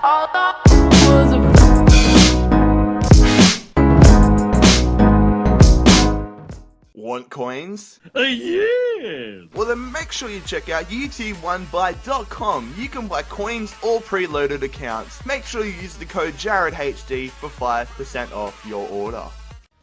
All that was a Want coins? Yeah! Well then make sure you check out ut1buy.com. You can buy coins or preloaded accounts. Make sure you use the code JarradHD for 5% off your order.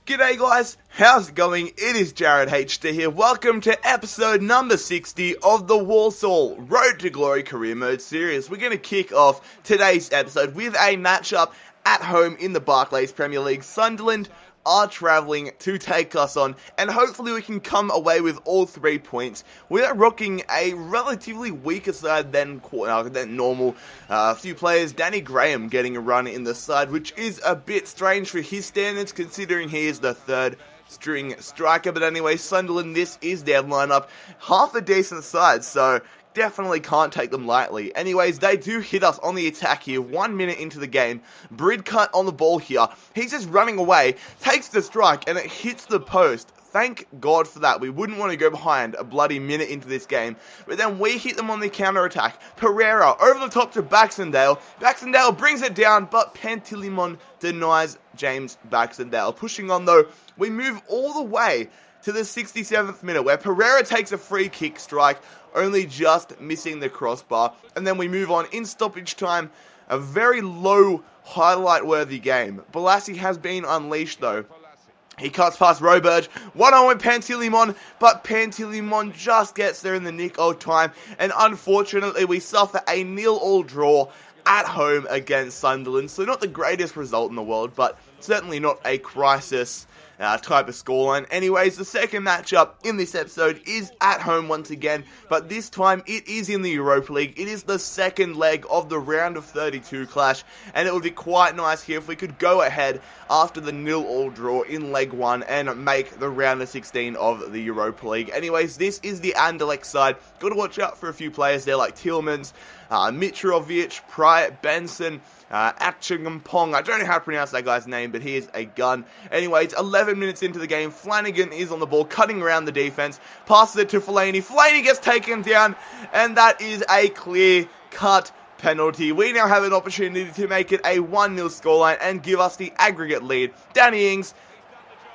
G'day guys, how's it going? It is JarradHD here. Welcome to episode number 60 of the Walsall Road to Glory Career Mode series. We're going to kick off today's episode with a matchup at home in the Barclays Premier League. Sunderland are travelling to take us on, and hopefully we can come away with all 3 points. We are rocking a relatively weaker side than normal. A few players, Danny Graham getting a run in the side, which is a bit strange for his standards considering he is the third string striker. But anyway, Sunderland, this is their lineup. Half a decent side, so definitely can't take them lightly. Anyways, they do hit us on the attack here, 1 minute into the game. Bridcut on the ball here. He's just running away, takes the strike, and it hits the post. Thank God for that. We wouldn't want to go behind a bloody minute into this game. But then we hit them on the counter-attack. Pereira over the top to Baxendale. Baxendale brings it down, but Pantilimon denies James Baxendale. Pushing on though, we move all the way to the 67th minute where Pereira takes a free kick strike, only just missing the crossbar. And then we move on in stoppage time. A very low highlight-worthy game. Balassi has been unleashed though. He cuts past Roberge, 1-on with Pantilimon, but Pantilimon just gets there in the nick of time, and unfortunately we suffer a 0-0 draw at home against Sunderland. So not the greatest result in the world, but certainly not a crisis type of scoreline. Anyways, the second matchup in this episode is at home once again, but this time it is in the Europa League. It is the second leg of the round of 32 clash, and it would be quite nice here if we could go ahead after the 0-0 draw in leg 1 and make the round of 16 of the Europa League. Anyways, this is the Anderlecht side. Got to watch out for a few players there like Tillmans, Mitrovic, Pryor, Benson, Achagampong. I don't know how to pronounce that guy's name, but he is a gun. Anyways, 11 minutes into the game, Flanagan is on the ball, cutting around the defense, passes it to Fellaini. Fellaini gets taken down, and that is a clear-cut penalty. We now have an opportunity to make it a 1-0 scoreline and give us the aggregate lead. Danny Ings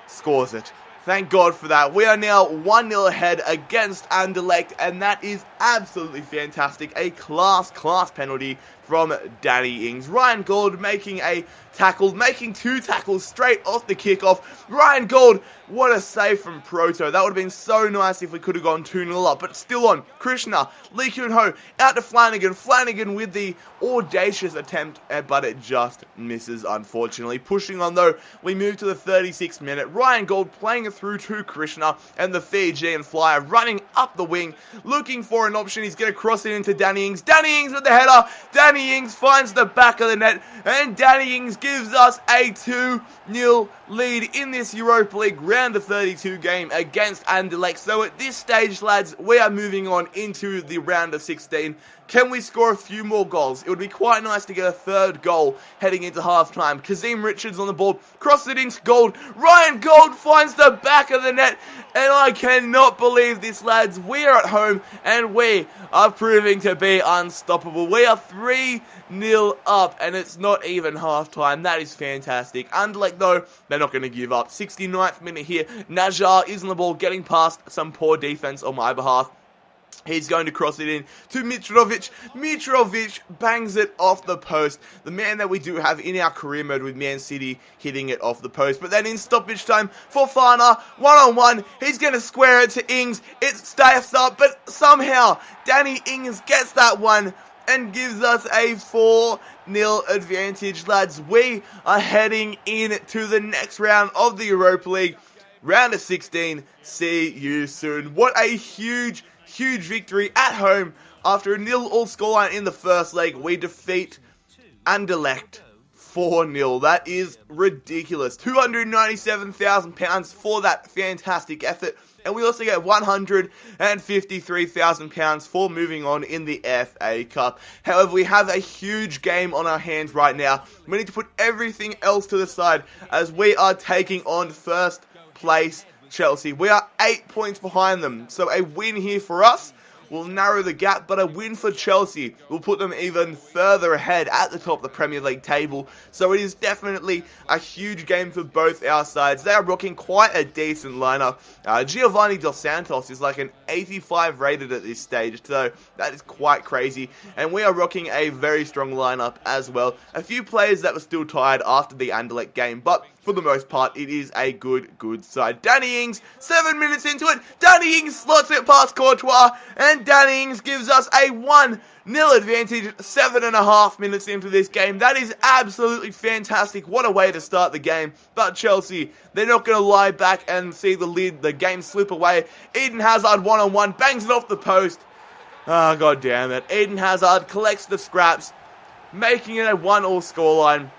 scores it. Thank God for that. We are now 1-0 ahead against Anderlecht, and that is absolutely fantastic. A class penalty from Danny Ings. Ryan Gould making a tackle, making 2 tackles straight off the kickoff. Ryan Gould, what a save from Proto. That would have been so nice if we could have gone 2-0 up, but still on. Krishna, Lee Kyun-ho, out to Flanagan. Flanagan with the audacious attempt, but it just misses, unfortunately. Pushing on though, we move to the 36th minute. Ryan Gould playing it through to Krishna, and the Fijian flyer running up the wing, looking for an option. He's going to cross it into Danny Ings. Danny Ings with the header. Danny Ings finds the back of the net, and Danny Ings gives us a 2-0 lead in this Europa League round of 32 game against Anderlecht. So at this stage, lads, we are moving on into the round of 16. Can we score a few more goals? It would be quite nice to get a third goal heading into half-time. Kazim Richards on the ball, crosses it into Gould. Ryan Gould finds the back of the net, and I cannot believe this, lads. We are at home, and we are proving to be unstoppable. We are 3-0 up, and it's not even half-time. That is fantastic. Anderlecht, though, they're not going to give up. 69th minute here. Najar is on the ball, getting past some poor defense on my behalf. He's going to cross it in to Mitrovic. Mitrovic bangs it off the post. The man that we do have in our career mode with Man City hitting it off the post. But then in stoppage time, Fofana, 1-on-1. He's going to square it to Ings. It staffs up, but somehow Danny Ings gets that one and gives us a 4-0 advantage, lads. We are heading into the next round of the Europa League. Round of 16. See you soon. What a huge victory at home. After a 0-0 scoreline in the first leg, we defeat Anderlecht 4-0. That is ridiculous. £297,000 for that fantastic effort. And we also get £153,000 for moving on in the FA Cup. However, we have a huge game on our hands right now. We need to put everything else to the side as we are taking on first place Chelsea. We are 8 points behind them. So a win here for us will narrow the gap, but a win for Chelsea will put them even further ahead at the top of the Premier League table. So it is definitely a huge game for both our sides. They are rocking quite a decent lineup. Giovanni Dos Santos is like an 85 rated at this stage, so that is quite crazy. And we are rocking a very strong lineup as well. A few players that were still tired after the Anderlecht game, but for the most part, it is a good side. Danny Ings, 7 minutes into it, Danny Ings slots it past Courtois, and Danny Ings gives us a 1-0 advantage 7.5 minutes into this game. That is absolutely fantastic. What a way to start the game. But Chelsea, they're not going to lie back and see the game slip away. Eden Hazard one-on-one, bangs it off the post. Oh, god damn it. Eden Hazard collects the scraps, making it a 1-1 scoreline.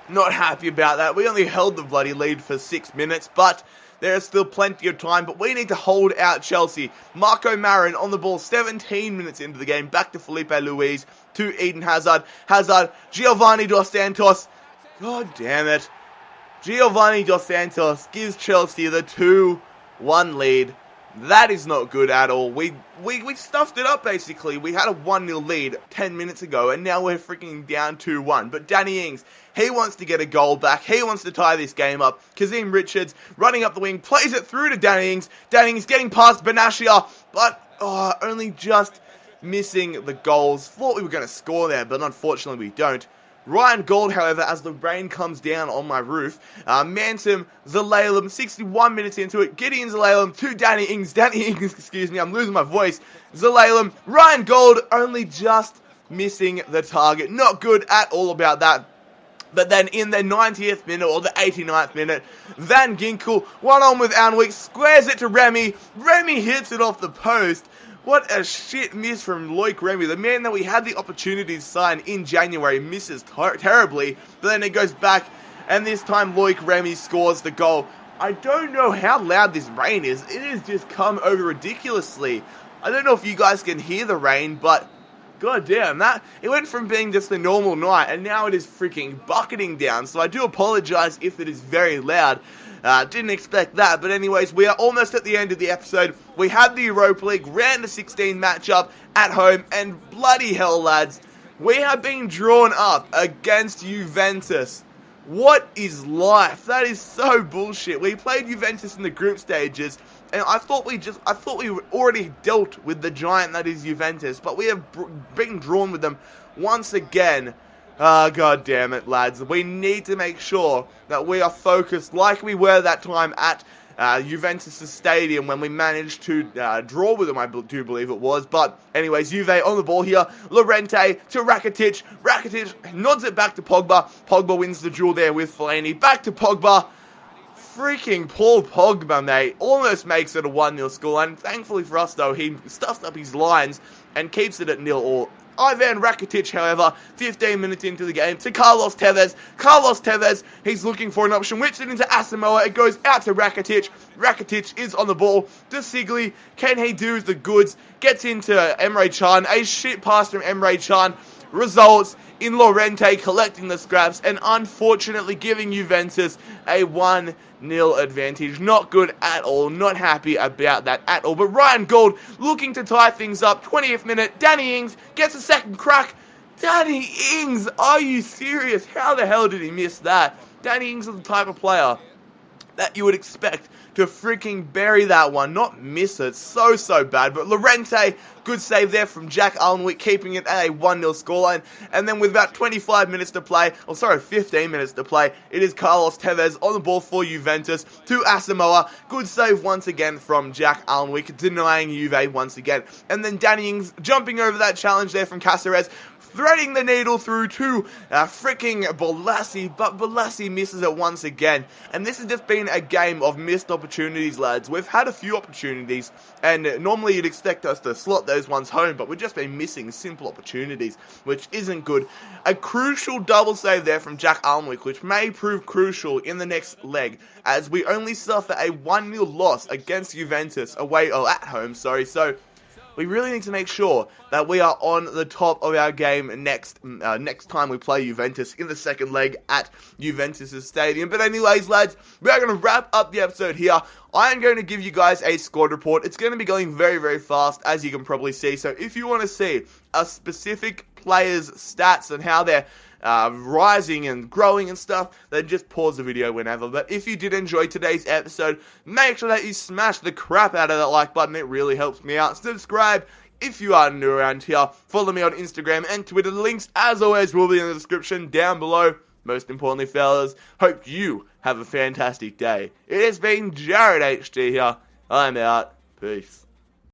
Not happy about that. We only held the bloody lead for 6 minutes, but there is still plenty of time, but we need to hold out Chelsea. Marco Marin on the ball, 17 minutes into the game. Back to Felipe Luis, to Eden Hazard. Hazard, Giovanni Dos Santos. God damn it. Giovanni Dos Santos gives Chelsea the 2-1 lead. That is not good at all. We stuffed it up, basically. We had a 1-0 lead 10 minutes ago, and now we're freaking down 2-1. But Danny Ings, he wants to get a goal back. He wants to tie this game up. Kazim Richards running up the wing, plays it through to Danny Ings. Danny Ings getting past Benashia, but only just missing the goals. Thought we were going to score there, but unfortunately we don't. Ryan Gold, however, as the rain comes down on my roof, Mantum Zelalem, 61 minutes into it, Gideon Zelalem to Danny Ings, excuse me, I'm losing my voice, Zelalem, Ryan Gold only just missing the target, not good at all about that. But then in the 90th minute, or the 89th minute, Van Ginkel, one-on with Anwick, squares it to Remy, Remy hits it off the post. What a shit miss from Loic Remy, the man that we had the opportunity to sign in January, misses terribly, but then it goes back, and this time Loic Remy scores the goal. I don't know how loud this rain is, it has just come over ridiculously. I don't know if you guys can hear the rain, but god damn, it went from being just a normal night, and now it is freaking bucketing down, so I do apologize if it is very loud. Didn't expect that, but anyways, we are almost at the end of the episode. We had the Europa League round of 16 matchup at home, and bloody hell, lads, we have been drawn up against Juventus. What is life? That is so bullshit. We played Juventus in the group stages, and I thought we already dealt with the giant that is Juventus, but we have been drawn with them once again. God damn it, lads. We need to make sure that we are focused like we were that time at Juventus' stadium when we managed to draw with them, I do believe it was. But anyways, Juve on the ball here. Llorente to Rakitic. Rakitic nods it back to Pogba. Pogba wins the duel there with Fellaini. Back to Pogba. Freaking Paul Pogba, mate. Almost makes it a 1-0 scoreline. Thankfully for us, though, he stuffs up his lines and keeps it at 0-0. Ivan Rakitic, however, 15 minutes into the game, to Carlos Tevez. Carlos Tevez, he's looking for an option, whips it into Asamoah. It goes out to Rakitic. Rakitic is on the ball to Sigli. Can he do the goods? Gets into Emre Can. A shit pass from Emre Can results in Llorente collecting the scraps and unfortunately giving Juventus a 1-0 advantage. Not good at all. Not happy about that at all. But Ryan Gould looking to tie things up. 20th minute. Danny Ings gets a second crack. Danny Ings, are you serious? How the hell did he miss that? Danny Ings is the type of player that you would expect to freaking bury that one, not miss it. So bad. But Llorente, good save there from Jack Alnwick, keeping it at a 1-0 scoreline. And then with about 15 minutes to play, it is Carlos Tevez on the ball for Juventus to Asamoah. Good save once again from Jack Alnwick, denying Juve once again. And then Danny Ings jumping over that challenge there from Caceres, threading the needle through to freaking Bolassi, but Bolassi misses it once again. And this has just been a game of missed opportunities, lads. We've had a few opportunities, and normally you'd expect us to slot those ones home, but we've just been missing simple opportunities, which isn't good. A crucial double save there from Jack Alnwick, which may prove crucial in the next leg, as we only suffer a 1-0 loss against Juventus at home, so we really need to make sure that we are on the top of our game next time we play Juventus in the second leg at Juventus' stadium. But anyways, lads, we are going to wrap up the episode here. I am going to give you guys a squad report. It's going to be going very, very fast, as you can probably see. So if you want to see a specific player's stats and how they're rising and growing and stuff, then just pause the video whenever. But if you did enjoy today's episode, make sure that you smash the crap out of that like button. It really helps me out. Subscribe if you are new around here. Follow me on Instagram and Twitter. The links, as always, will be in the description down below. Most importantly, fellas, hope you have a fantastic day. It has been JarradHD here. I'm out. Peace.